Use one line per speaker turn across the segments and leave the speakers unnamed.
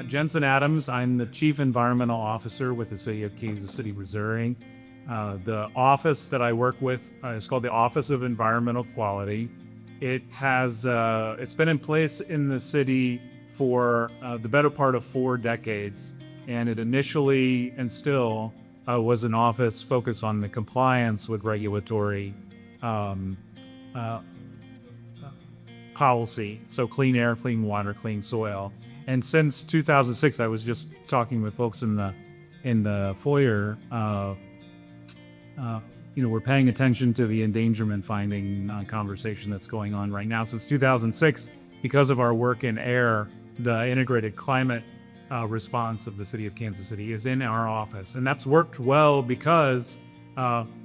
Jensen Adams. I'm the Chief Environmental Officer with the City of Kansas City, Missouri. The office that I work with is called the Office of Environmental Quality. It's been in place in the city for the better part of 4 decades, and it initially and still was an office focused on the compliance with regulatory policy, so clean air, clean water, clean soil. And since 2006, I was just talking with folks in the foyer. We're paying attention to the endangerment finding conversation that's going on right now. Since 2006, because of our work in air, the integrated climate response of the city of Kansas City is in our office, and that's worked well because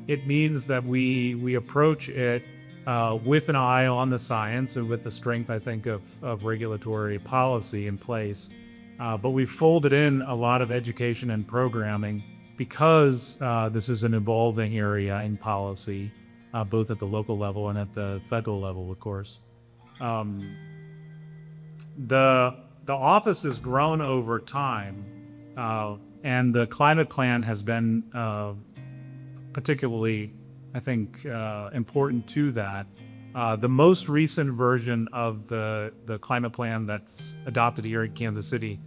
it means that we approach it with an eye on the science and with the strength, I think, of regulatory policy in place. But we've folded in a lot of education and programming because this is an evolving area in policy, both at the local level and at the federal level, of course. The office has grown over time, and the climate plan has been particularly, I think, important to that. The most recent version of the climate plan that's adopted here in Kansas City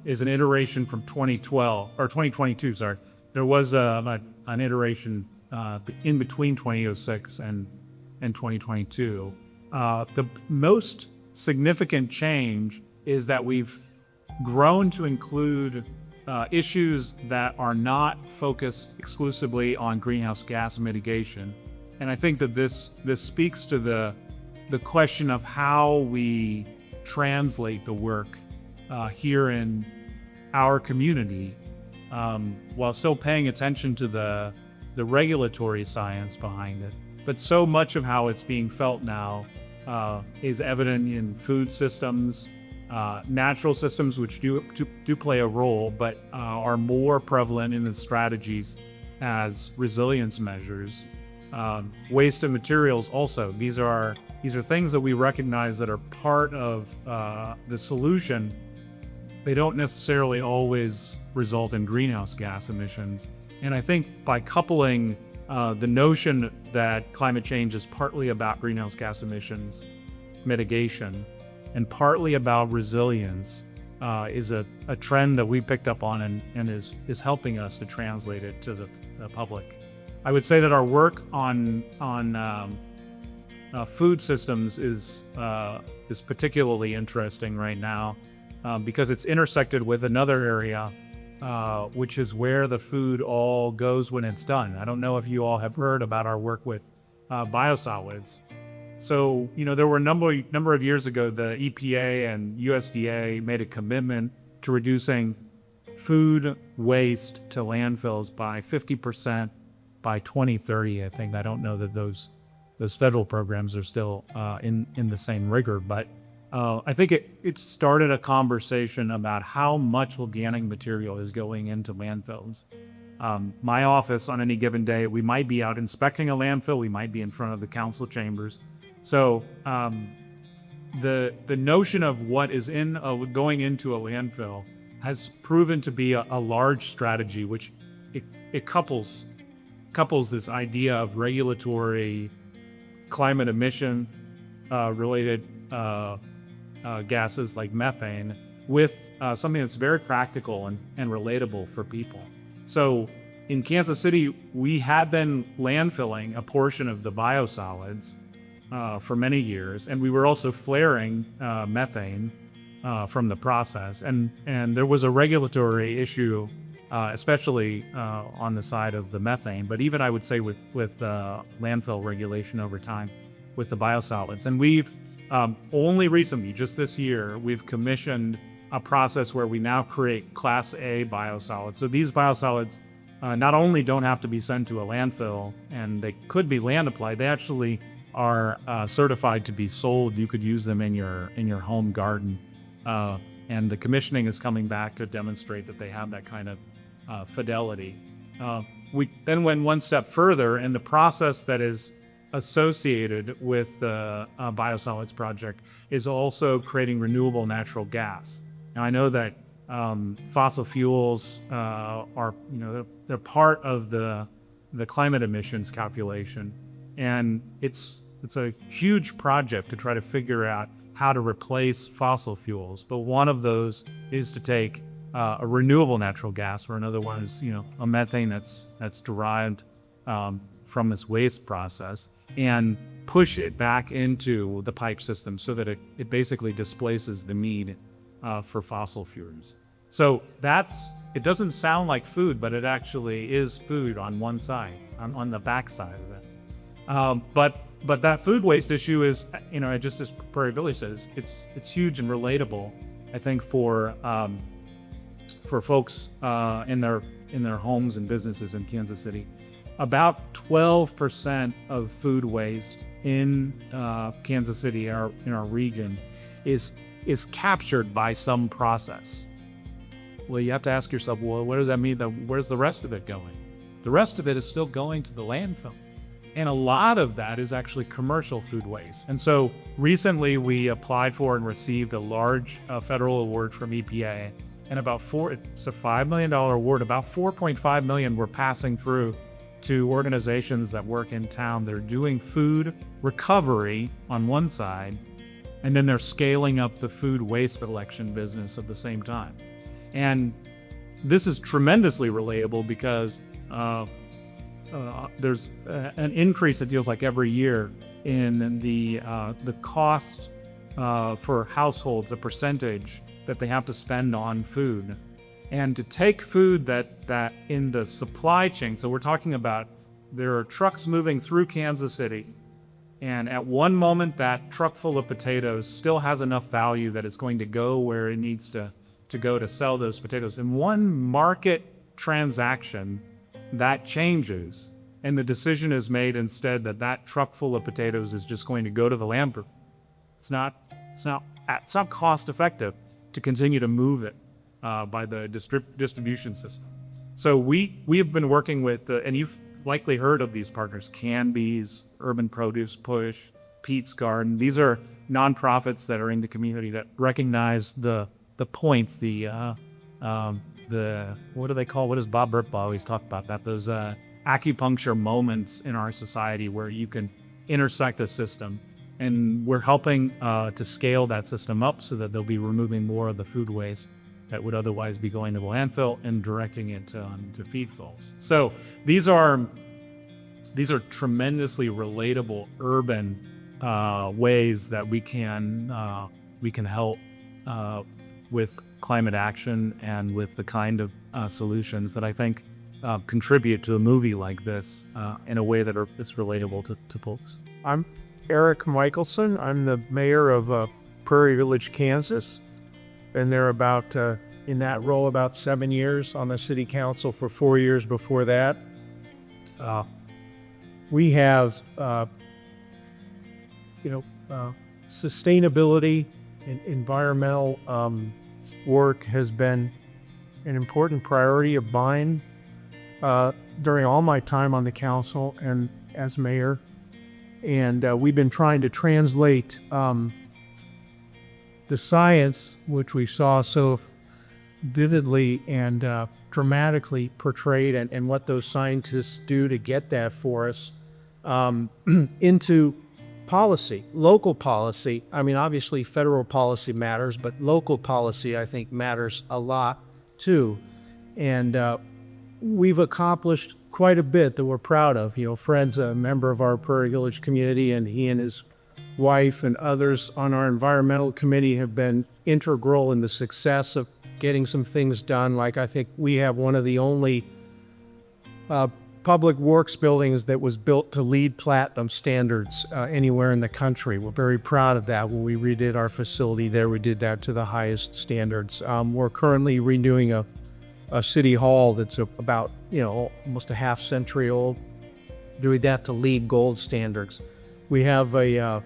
is an iteration from 2012 or 2022. Sorry, there was an iteration in between 2006 and 2022. The most significant change is that we've grown to include issues that are not focused exclusively on greenhouse gas mitigation. And I think that this speaks to the question of how we translate the work here in our community, while still paying attention to the regulatory science behind it. But so much of how it's being felt now is evident in food systems, natural systems, which do play a role, but are more prevalent in the strategies as resilience measures. Waste and materials also. These are things that we recognize that are part of the solution. They don't necessarily always result in greenhouse gas emissions. And I think by coupling the notion that climate change is partly about greenhouse gas emissions mitigation and partly about resilience is a trend that we picked up on and is helping us to translate it to the public. I would say that our work on food systems is particularly interesting right now because it's intersected with another area, which is where the food all goes when it's done. I don't know if you all have heard about our work with biosolids. So, there were a number of years ago, the EPA and USDA made a commitment to reducing food waste to landfills by 50% by 2030, I think. I don't know that those federal programs are still in the same rigor, but I think it started a conversation about how much organic material is going into landfills. My office, on any given day, we might be out inspecting a landfill, we might be in front of the council chambers. So the notion of what is going into a landfill has proven to be a large strategy, which it couples this idea of regulatory climate emission related gases like methane with something that's very practical and relatable for people. So in Kansas City, we had been landfilling a portion of the biosolids for many years, and we were also flaring methane from the process. And there was a regulatory issue, especially on the side of the methane, but even I would say with landfill regulation over time with the biosolids. And we've only recently, just this year, we've commissioned a process where we now create Class A biosolids. So these biosolids not only don't have to be sent to a landfill, and they could be land applied, they actually are certified to be sold. You could use them in your home garden. And the commissioning is coming back to demonstrate that they have that kind of fidelity. We then went one step further, and the process that is associated with the biosolids project is also creating renewable natural gas. Now I know that fossil fuels are, they're part of the climate emissions calculation, and it's a huge project to try to figure out how to replace fossil fuels. But one of those is to take a renewable natural gas, or another one is, a methane that's derived from this waste process, and push it back into the pipe system so that it basically displaces the need for fossil fuels. So it doesn't sound like food, but it actually is food on one side, on the back side of it. But that food waste issue is, just as Prairie Village says, it's huge and relatable, I think, for folks in their homes and businesses in Kansas City. About 12% of food waste in Kansas City, in our region, is captured by some process. Well, you have to ask yourself, well, what does that mean? Where's the rest of it going? The rest of it is still going to the landfill. And a lot of that is actually commercial food waste. And so recently we applied for and received a large federal award from EPA. And it's a $5 million award. About $4.5 million we're passing through to organizations that work in town. They're doing food recovery on one side, and then they're scaling up the food waste collection business at the same time. And this is tremendously relatable because there's an increase, it feels like, every year in the cost for households, the percentage that they have to spend on food. And to take food that in the supply chain, so we're talking about there are trucks moving through Kansas City, and at one moment that truck full of potatoes still has enough value that it's going to go where it needs to go to sell those potatoes. In one market transaction, that changes, and the decision is made instead that truck full of potatoes is just going to go to the landfill. It's not cost effective to continue to move it by the distribution system. So we have been working with, and you've likely heard of these partners, Canby's, Urban Produce Push, Pete's Garden. These are nonprofits that are in the community that recognize the points, what do they call, what does Bob Burtbaugh always talk about that? Those acupuncture moments in our society where you can intersect a system. And we're helping to scale that system up so that they'll be removing more of the food waste that would otherwise be going to the landfill and directing it to feed folks. So these are tremendously relatable urban ways that we can help with climate action and with the kind of solutions that I think contribute to a movie like this in a way that is relatable to folks.
I'm Eric Michelson. I'm the mayor of Prairie Village, Kansas. Been there in that role about 7 years, on the city council for 4 years before that. We have, sustainability and environmental work has been an important priority of mine during all my time on the council and as mayor. And we've been trying to translate the science, which we saw so vividly and dramatically portrayed, and what those scientists do to get that for us, into policy, local policy. I mean, obviously federal policy matters, but local policy, I think, matters a lot too. And we've accomplished quite a bit that we're proud of. Fred's a member of our Prairie Village community, and he and his wife and others on our environmental committee have been integral in the success of getting some things done. Like, I think we have one of the only public works buildings that was built to LEED Platinum standards anywhere in the country. We're very proud of that. When we redid our facility there, we did that to the highest standards. We're currently redoing a city hall that's about, almost a half century old, doing that to LEED Gold standards. We have a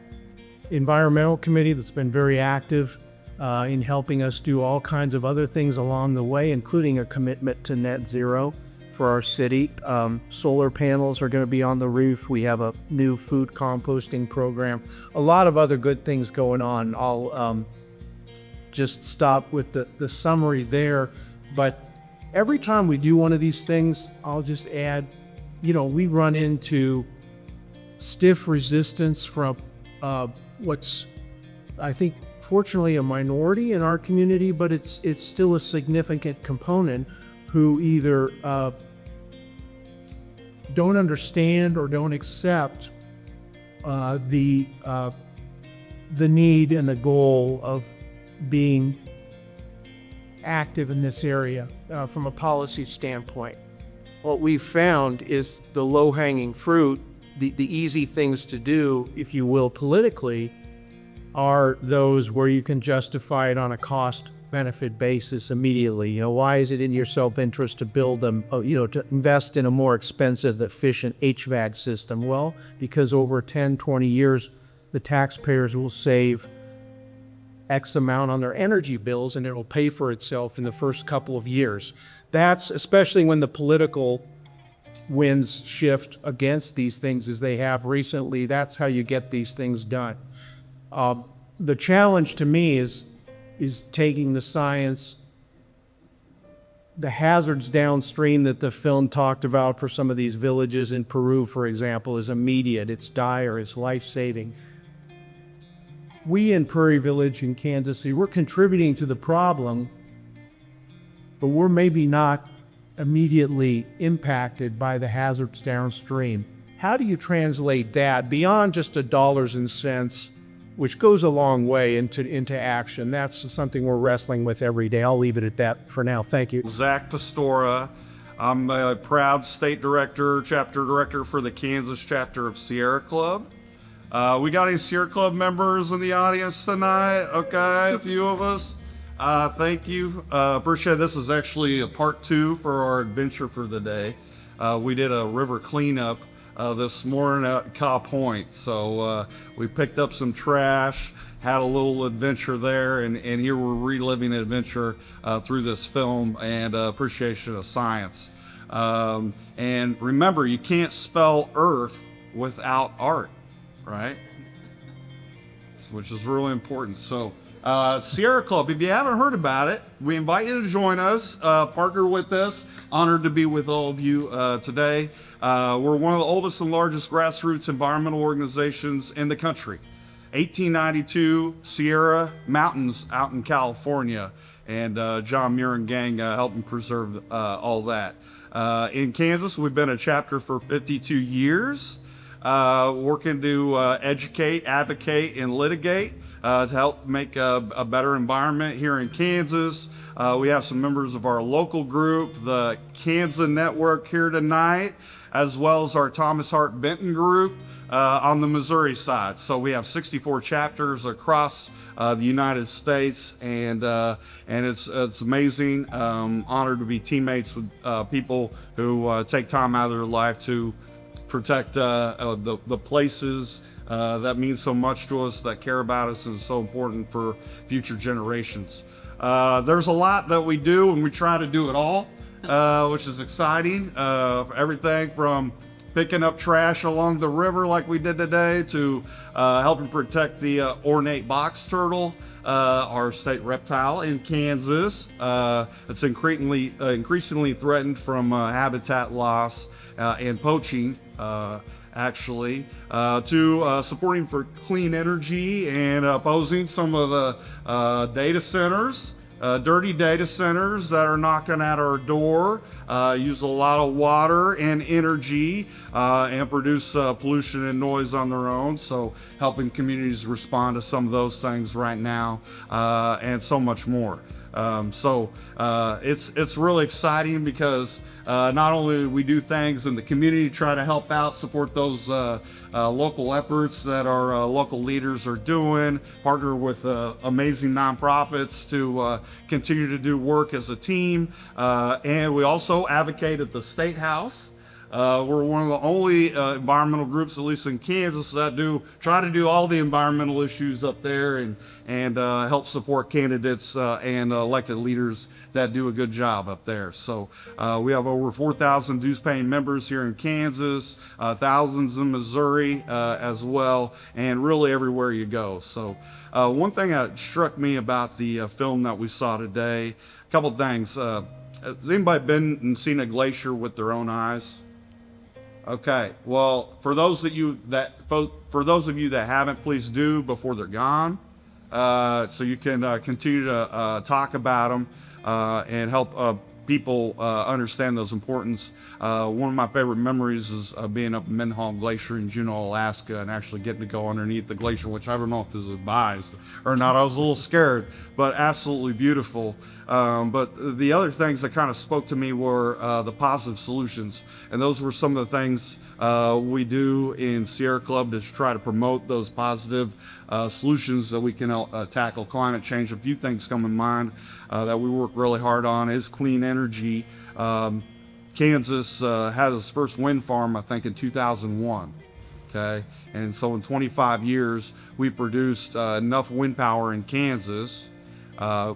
environmental committee that's been very active in helping us do all kinds of other things along the way, including a commitment to net zero for our city. Solar panels are going to be on the roof. We have a new food composting program. A lot of other good things going on, all just stop with the summary there. But every time we do one of these things, I'll just add, we run into stiff resistance from what's, I think, fortunately a minority in our community, but it's still a significant component who either don't understand or don't accept the need and the goal of being active in this area from a policy standpoint. What we've found is the low-hanging fruit, the easy things to do, if you will, politically, are those where you can justify it on a cost-benefit basis immediately. Why is it in your self-interest to build them, to invest in a more expensive, efficient HVAC system? Well, because over 10, 20 years, the taxpayers will save X amount on their energy bills, and it'll pay for itself in the first couple of years. That's especially when the political winds shift against these things as they have recently. That's how you get these things done. The challenge to me is taking the science, the hazards downstream that the film talked about for some of these villages in Peru, for example, is immediate, it's dire, it's life-saving. We in Prairie Village in Kansas City, we're contributing to the problem, but we're maybe not immediately impacted by the hazards downstream. How do you translate that beyond just the dollars and cents, which goes a long way, into action? That's something we're wrestling with every day. I'll leave it at that for now. Thank you.
Zach Pastora. I'm a proud state director, chapter director for the Kansas chapter of Sierra Club. We got any Sierra Club members in the audience tonight? Okay, a few of us. Thank you. Appreciate it. This is actually a part 2 for our adventure for the day. We did a river cleanup this morning at Cow Point. So we picked up some trash, had a little adventure there, and here we're reliving an adventure through this film and appreciation of science. And remember, you can't spell Earth without art, right? Which is really important. So Sierra Club, if you haven't heard about it, we invite you to join us, partner with us. Honored to be with all of you today. We're one of the oldest and largest grassroots environmental organizations in the country. 1892, Sierra Mountains out in California, and John Muir and gang helping preserve all that. In Kansas, we've been a chapter for 52 years, working to educate, advocate, and litigate to help make a better environment here in Kansas. We have some members of our local group, the Kansas Network, here tonight, as well as our Thomas Hart Benton group on the Missouri side. So we have 64 chapters across the United States, and it's amazing. Honored to be teammates with people who take time out of their life to protect the places that mean so much to us, that care about us, and is so important for future generations. There's a lot that we do, and we try to do it all, which is exciting. Everything from picking up trash along the river like we did today to helping protect the ornate box turtle, our state reptile in Kansas. It's increasingly threatened from habitat loss and poaching, actually, to supporting for clean energy and opposing some of the data centers, dirty data centers that are knocking at our door, use a lot of water and energy, and produce pollution and noise on their own. So helping communities respond to some of those things right now, and so much more. It's really exciting because not only do we do things in the community, try to help out, support those local efforts that our local leaders are doing, partner with amazing nonprofits to continue to do work as a team, and we also advocate at the State House We're one of the only environmental groups, at least in Kansas, that try to do all the environmental issues up there and help support candidates and elected leaders that do a good job up there. So we have over 4,000 dues-paying members here in Kansas, thousands in Missouri as well, and really everywhere you go. So one thing that struck me about the film that we saw today, a couple things. Has anybody been and seen a glacier with their own eyes? Okay, well, for those of you that haven't, please do before they're gone, so you can continue to talk about them and help people understand those importance. One of my favorite memories is being up in Mendenhall Glacier in Juneau, Alaska, and actually getting to go underneath the glacier, which I don't know if is advised or not. I was a little scared, but absolutely beautiful. But the other things that kind of spoke to me were the positive solutions, and those were some of the things we do in Sierra Club to try to promote those positive solutions that we can tackle climate change. A few things come in mind that we work really hard on is clean energy. Kansas had its first wind farm, I think, in 2001. Okay, and so in 25 years, we produced enough wind power in Kansas,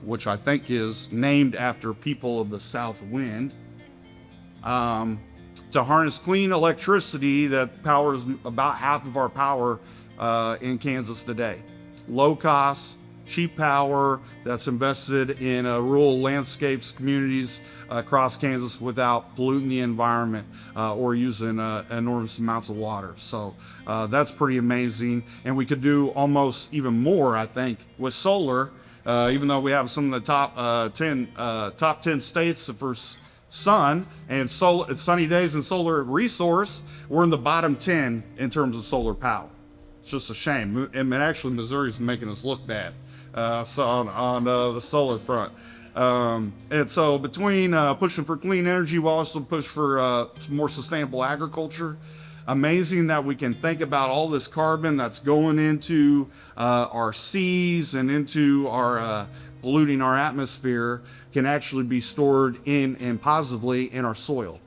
which I think is named after people of the South Wind, to harness clean electricity that powers about half of our power in Kansas today. Low cost, cheap power that's invested in rural landscapes, communities across Kansas without polluting the environment or using enormous amounts of water. So that's pretty amazing. And we could do almost even more, I think, with solar. Even though we have some of the top 10 states for sun and sunny days and solar resource, we're in the bottom 10 in terms of solar power. It's just a shame. And actually, Missouri's making us look bad so on the solar front. And so between pushing for clean energy, we'll also push for more sustainable agriculture. Amazing that we can think about all this carbon that's going into our seas and into our polluting our atmosphere can actually be stored in and positively in our soil.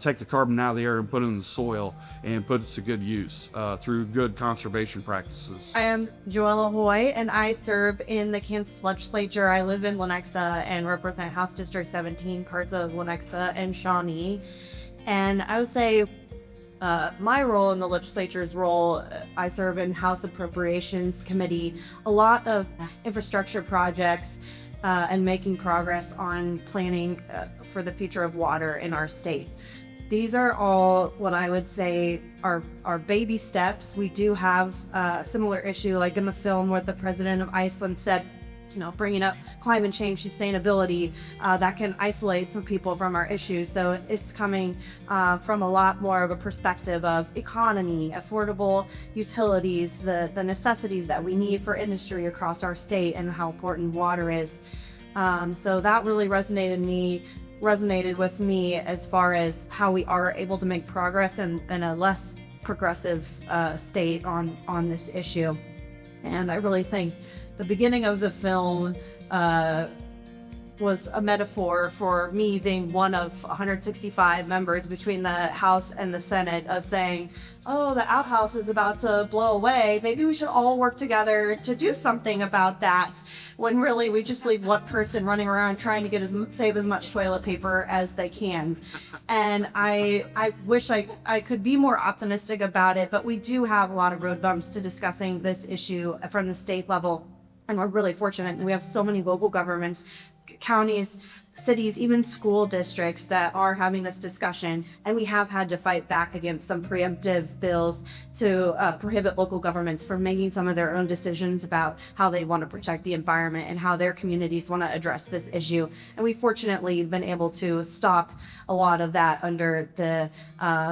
Take the carbon out of the air and put it in the soil and put it to good use through good conservation practices.
I am Joella Hoy, and I serve in the Kansas legislature. I live in Lenexa and represent House District 17, parts of Lenexa and Shawnee. And I would say my role in the legislature's role, I serve in House Appropriations Committee, a lot of infrastructure projects and making progress on planning for the future of water in our state. These are all what I would say are baby steps. We do have a similar issue, like in the film where the president of Iceland said, you know, bringing up climate change, sustainability, that can isolate some people from our issues. So it's coming from a lot more of a perspective of economy, affordable utilities, the necessities that we need for industry across our state, and how important water is. So that really resonated with me as far as how we are able to make progress in a less progressive state on this issue. And I really think the beginning of the film was a metaphor for me being one of 165 members between the House and the Senate of saying, oh, the outhouse is about to blow away. Maybe we should all work together to do something about that, when really we just leave one person running around trying to save as much toilet paper as they can. And I wish I could be more optimistic about it, but we do have a lot of road bumps to discussing this issue from the state level. And we're really fortunate. We have so many local governments, counties, cities, even school districts that are having this discussion. And we have had to fight back against some preemptive bills to prohibit local governments from making some of their own decisions about how they want to protect the environment and how their communities want to address this issue. And we fortunately been able to stop a lot of that under the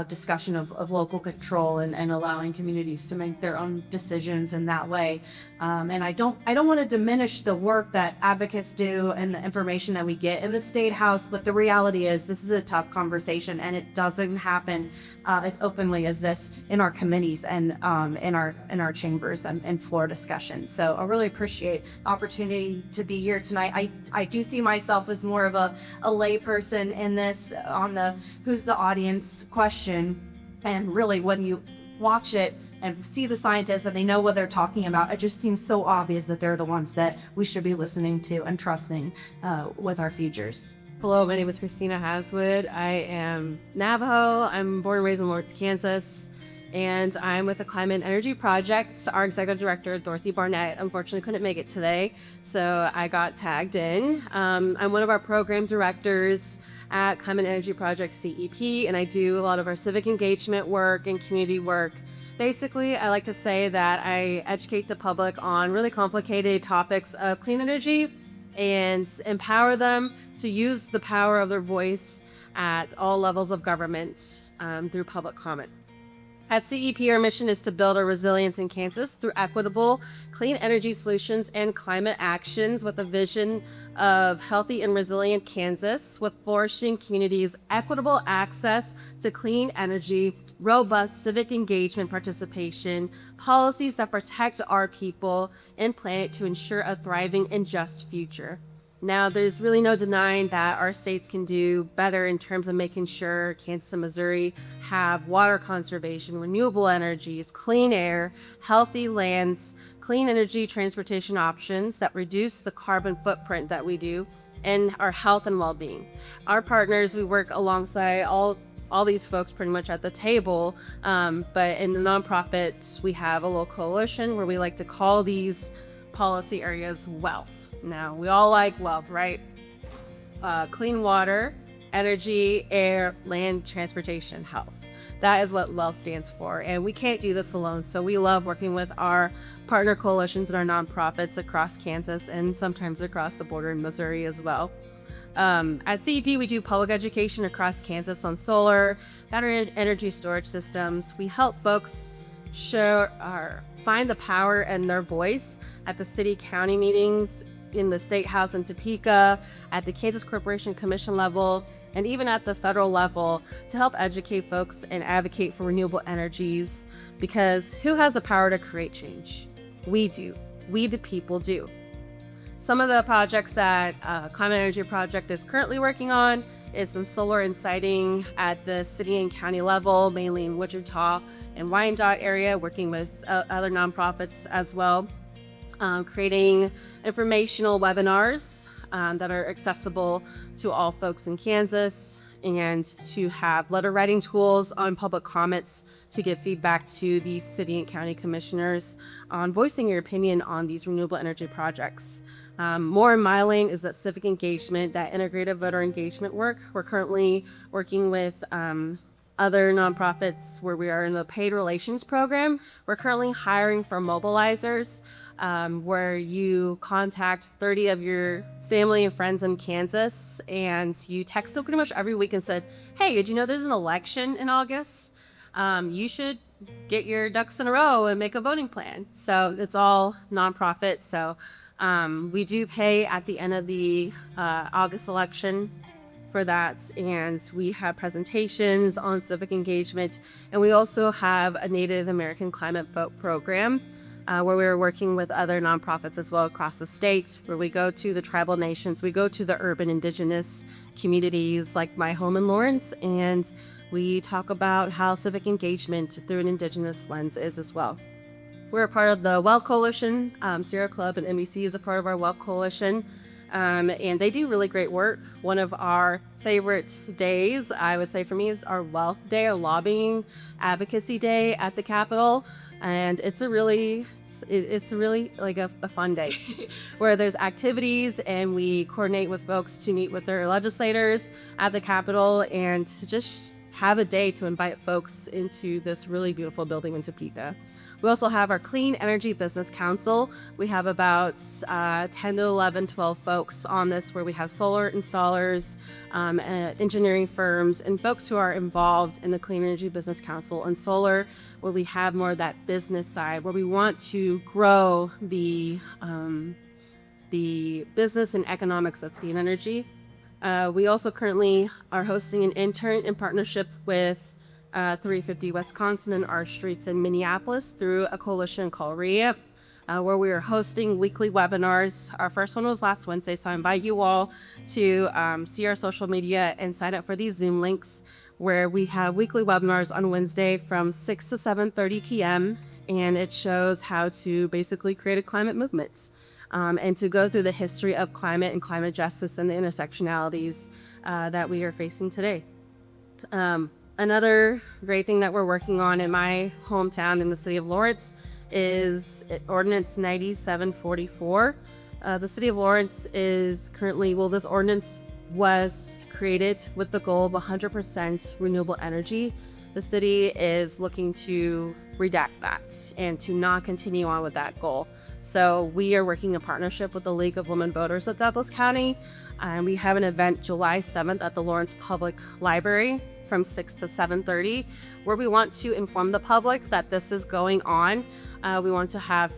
discussion of local control and allowing communities to make their own decisions in that way. And I don't want to diminish the work that advocates do and the information that we get in the State House, but the reality is this is a tough conversation, and it doesn't happen as openly as this in our committees and in our chambers and floor discussion. So I really appreciate the opportunity to be here tonight. I do see myself as more of a layperson in this on the who's the audience question, and really when you watch it and see the scientists and they know what they're talking about, it just seems so obvious that they're the ones that we should be listening to and trusting with our futures.
Hello, my name is Christina Haswood. I am Navajo. I'm born and raised in Lawrence, Kansas, and I'm with the Climate and Energy Project. Our executive director, Dorothy Barnett, unfortunately couldn't make it today, so I got tagged in. I'm one of our program directors at Climate and Energy Project CEP, and I do a lot of our civic engagement work and community work. Basically, I like to say that I educate the public on really complicated topics of clean energy and empower them to use the power of their voice at all levels of government through public comment. At CEP, our mission is to build a resilience in Kansas through equitable, clean energy solutions and climate actions with a vision of healthy and resilient Kansas with flourishing communities, equitable access to clean energy, robust civic engagement participation, policies that protect our people and planet to ensure a thriving and just future. Now, there's really no denying that our states can do better in terms of making sure Kansas and Missouri have water conservation, renewable energies, clean air, healthy lands, clean energy transportation options that reduce the carbon footprint that we do, and our health and well-being. Our partners, we work alongside all these folks pretty much at the table, but in the nonprofits, we have a little coalition where we like to call these policy areas wealth. Now, we all like wealth, right? Clean water, energy, air, land, transportation, health. That is what wealth stands for, and we can't do this alone, so we love working with our partner coalitions and our nonprofits across Kansas and sometimes across the border in Missouri as well. At CEP, we do public education across Kansas on solar, battery energy storage systems. We help folks find the power and their voice at the city county meetings, in the State House in Topeka, at the Kansas Corporation Commission level, and even at the federal level to help educate folks and advocate for renewable energies, because who has the power to create change? We do. We the people do. Some of the projects that Climate Energy Project is currently working on is some solar and siting at the city and county level, mainly in Wichita and Wyandotte area, working with other nonprofits as well, creating informational webinars that are accessible to all folks in Kansas, and to have letter writing tools on public comments to give feedback to the city and county commissioners on voicing your opinion on these renewable energy projects. More in my lane is that civic engagement, that integrative voter engagement work. We're currently working with other nonprofits where we are in the paid relations program. We're currently hiring for mobilizers, where you contact 30 of your family and friends in Kansas, and you text them pretty much every week and said, hey, did you know there's an election in August? You should get your ducks in a row and make a voting plan. So it's all nonprofit. So we do pay at the end of the August election for that, and we have presentations on civic engagement, and we also have a Native American climate vote program where we're working with other nonprofits as well across the state, where we go to the tribal nations, we go to the urban indigenous communities like my home in Lawrence, and we talk about how civic engagement through an indigenous lens is as well. We're a part of the Wealth Coalition. Sierra Club and NBC is a part of our Wealth Coalition, and they do really great work. One of our favorite days, I would say for me, is our Wealth Day, our lobbying advocacy day at the Capitol. And it's a really like a fun day where there's activities, and we coordinate with folks to meet with their legislators at the Capitol and to just have a day to invite folks into this really beautiful building in Topeka. We also have our Clean Energy Business Council. We have about 10 to 11, 12 folks on this, where we have solar installers, engineering firms, and folks who are involved in the Clean Energy Business Council and solar, where we have more of that business side, where we want to grow the business and economics of clean energy We also currently are hosting an intern in partnership with 350 Wisconsin and our streets in Minneapolis through a coalition called REAP, where we are hosting weekly webinars. Our first one was last Wednesday, so I invite you all to see our social media and sign up for these Zoom links, where we have weekly webinars on Wednesday from 6 to 7:30 p.m. And it shows how to basically create a climate movement. And to go through the history of climate and climate justice and the intersectionalities that we are facing today. Another great thing that we're working on in my hometown in the city of Lawrence is Ordinance 9744. The city of Lawrence is currently, this ordinance was created with the goal of 100% renewable energy. The city is looking to redact that and to not continue on with that goal. So we are working in partnership with the League of Women Voters of Douglas County, and we have an event July 7th at the Lawrence Public Library from 6 to 7:30, where we want to inform the public that this is going on. We want to have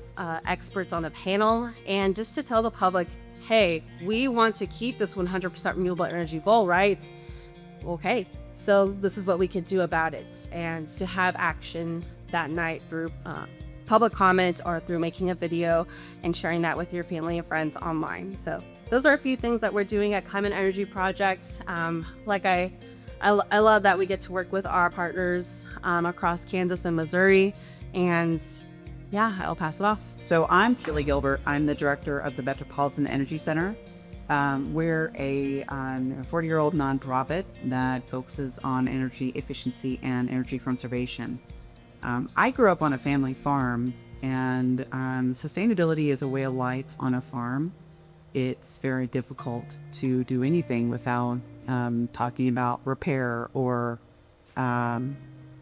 experts on the panel, and just to tell the public, hey, we want to keep this 100% renewable energy goal, right? Okay, so this is what we can do about it, and to have action that night through public comment or through making a video and sharing that with your family and friends online. So those are a few things that we're doing at Climate Energy Project. I love that we get to work with our partners across Kansas and Missouri, and yeah, I'll pass it off.
So I'm Kelly Gilbert. I'm the director of the Metropolitan Energy Center. We're a 40-year-old nonprofit that focuses on energy efficiency and energy conservation. I grew up on a family farm, and sustainability is a way of life on a farm. It's very difficult to do anything without talking about repair or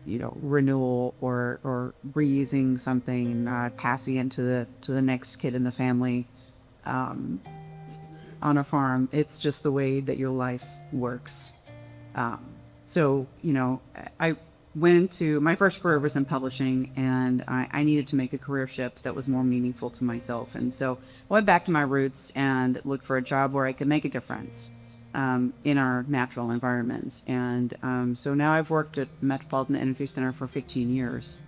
renewal or reusing something, passing it to the next kid in the family. On a farm, it's just the way that your life works. I went into my first career was in publishing, and I needed to make a career shift that was more meaningful to myself. And so I went back to my roots and looked for a job where I could make a difference in our natural environments. And so now I've worked at Metropolitan Energy Center for 15 years.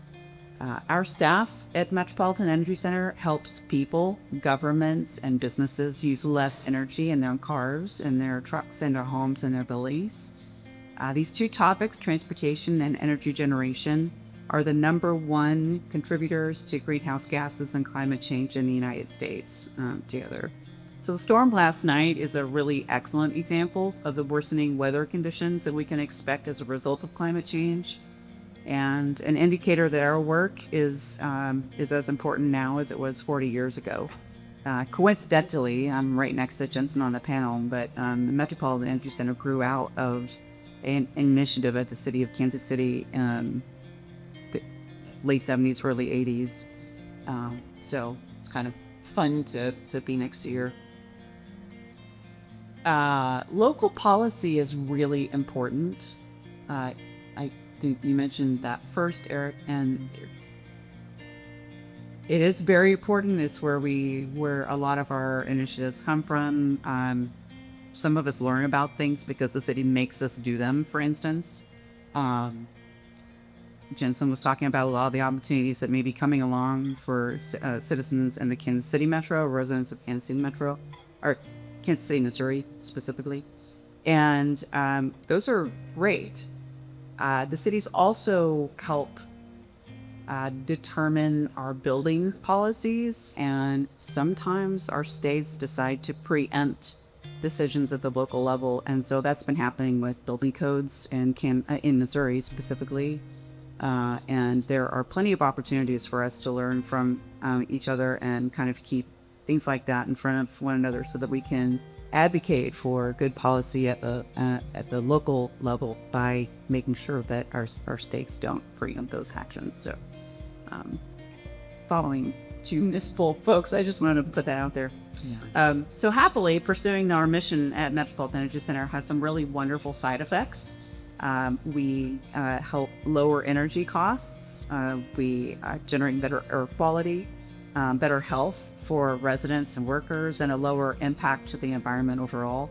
Our staff at Metropolitan Energy Center helps people, governments, and businesses use less energy in their cars, in their trucks, in their homes, and their buildings. These two topics, transportation and energy generation, are the #1 contributors to greenhouse gases and climate change in the United States together. So the storm last night is a really excellent example of the worsening weather conditions that we can expect as a result of climate change, and an indicator that our work is as important now as it was 40 years ago. Coincidentally, I'm right next to Jensen on the panel, but the Metropolitan Energy Center grew out of an initiative at the city of Kansas City in the late 70s, early 80s. So it's kind of fun to be next to your local policy is really important. I think you mentioned that first, Eric, and it is very important. It's where a lot of our initiatives come from. Some of us learn about things because the city makes us do them, for instance. Jensen was talking about a lot of the opportunities that may be coming along for citizens in the Kansas City Metro, residents of Kansas City Metro, or Kansas City, Missouri specifically. And those are great. The cities also help determine our building policies, and sometimes our states decide to preempt decisions at the local level, and so that's been happening with building codes in Missouri specifically. And there are plenty of opportunities for us to learn from each other and kind of keep things like that in front of one another, so that we can advocate for good policy at the local level by making sure that our states don't preempt those actions. So, following two municipal folks, I just wanted to put that out there. Yeah. So happily, pursuing our mission at Metropolitan Energy Center has some really wonderful side effects. We help lower energy costs. We generate better air quality, better health for residents and workers, and a lower impact to the environment overall.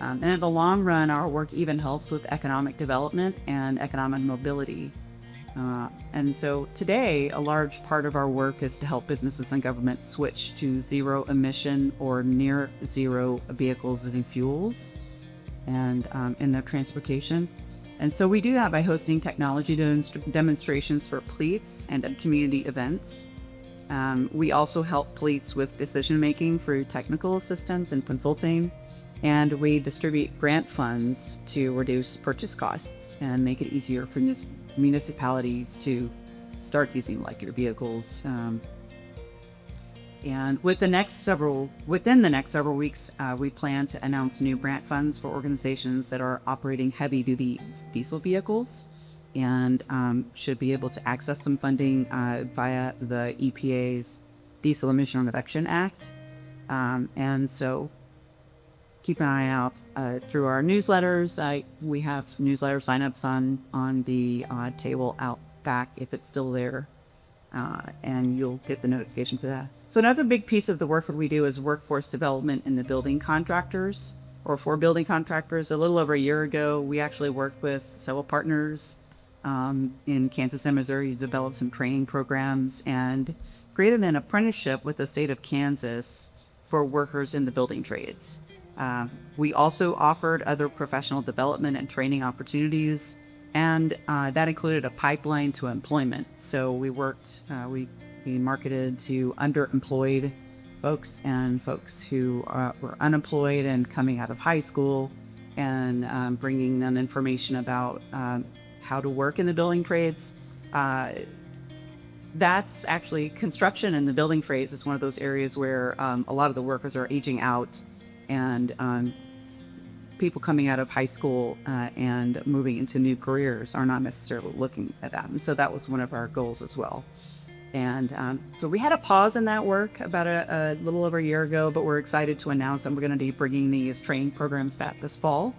And in the long run, our work even helps with economic development and economic mobility. And so today, a large part of our work is to help businesses and governments switch to zero emission or near zero vehicles and fuels and in their transportation. And so we do that by hosting technology demonstrations for fleets and at community events. We also help fleets with decision making through technical assistance and consulting. And we distribute grant funds to reduce purchase costs and make it easier for municipalities to start using electric vehicles. And within the next several weeks, we plan to announce new grant funds for organizations that are operating heavy-duty diesel vehicles and should be able to access some funding via the EPA's Diesel Emission Reduction Act. And so keep an eye out through our newsletters. We have newsletter signups on the table out back if it's still there, and you'll get the notification for that. So another big piece of the work that we do is workforce development in the building contractors, or for building contractors. A little over a year ago, we actually worked with several partners in Kansas and Missouri to develop some training programs and created an apprenticeship with the state of Kansas for workers in the building trades. We also offered other professional development and training opportunities, and that included a pipeline to employment. So we marketed to underemployed folks and folks who were unemployed and coming out of high school, and bringing them information about how to work in the building trades. That's actually construction and the building trades is one of those areas where a lot of the workers are aging out, and people coming out of high school and moving into new careers are not necessarily looking at that. And so that was one of our goals as well. And so we had a pause in that work about a little over a year ago, but we're excited to announce that we're going to be bringing these training programs back this fall.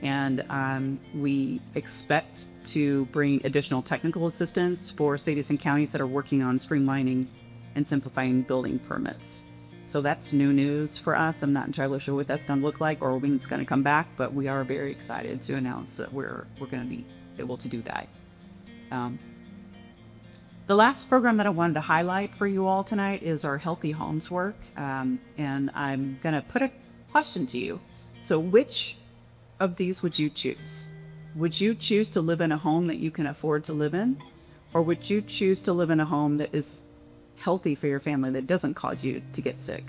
And we expect to bring additional technical assistance for cities and counties that are working on streamlining and simplifying building permits. So that's new news for us. I'm not entirely sure what that's going to look like or when it's going to come back, but we are very excited to announce that we're going to be able to do that. The last program that I wanted to highlight for you all tonight is our Healthy Homes work. And I'm going to put a question to you. So which of these would you choose? Would you choose to live in a home that you can afford to live in? Or would you choose to live in a home that is healthy for your family, that doesn't cause you to get sick?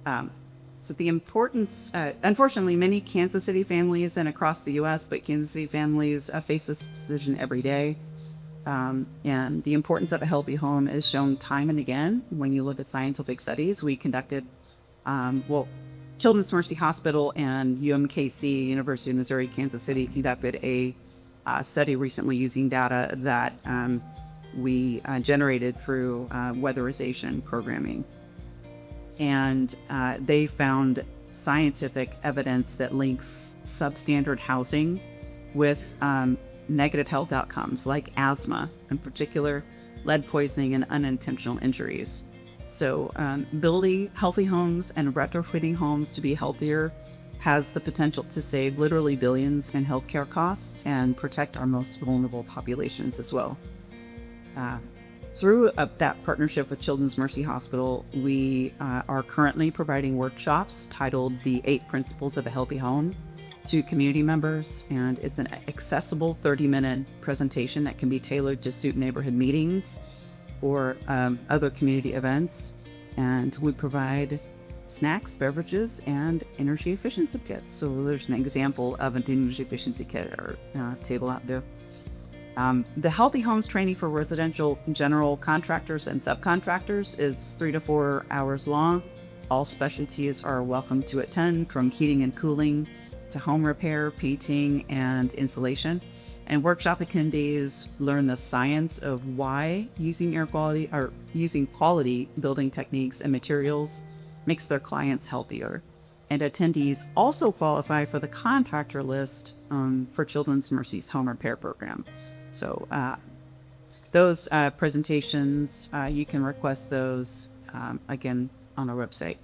So the importance, unfortunately, many Kansas City families and across the U.S., but Kansas City families face this decision every day. And the importance of a healthy home is shown time and again when you look at scientific studies. We conducted, Children's Mercy Hospital and UMKC, University of Missouri, Kansas City, conducted a study recently using data that we generated through weatherization programming. And they found scientific evidence that links substandard housing with negative health outcomes like asthma, in particular, lead poisoning and unintentional injuries. So building healthy homes and retrofitting homes to be healthier has the potential to save literally billions in healthcare costs and protect our most vulnerable populations as well. Through that partnership with Children's Mercy Hospital, we are currently providing workshops titled The 8 Principles of a Healthy Home to community members, and it's an accessible 30-minute presentation that can be tailored to suit neighborhood meetings or other community events. And we provide snacks, beverages, and energy efficiency kits. So there's an example of an energy efficiency kit or table out there. The Healthy Homes training for residential general contractors and subcontractors is 3 to 4 hours long. All specialties are welcome to attend, from heating and cooling to home repair, painting, and insulation. And workshop attendees learn the science of why using quality building techniques and materials makes their clients healthier. And attendees also qualify for the contractor list for Children's Mercy's home repair program. So those presentations, you can request those again on our website.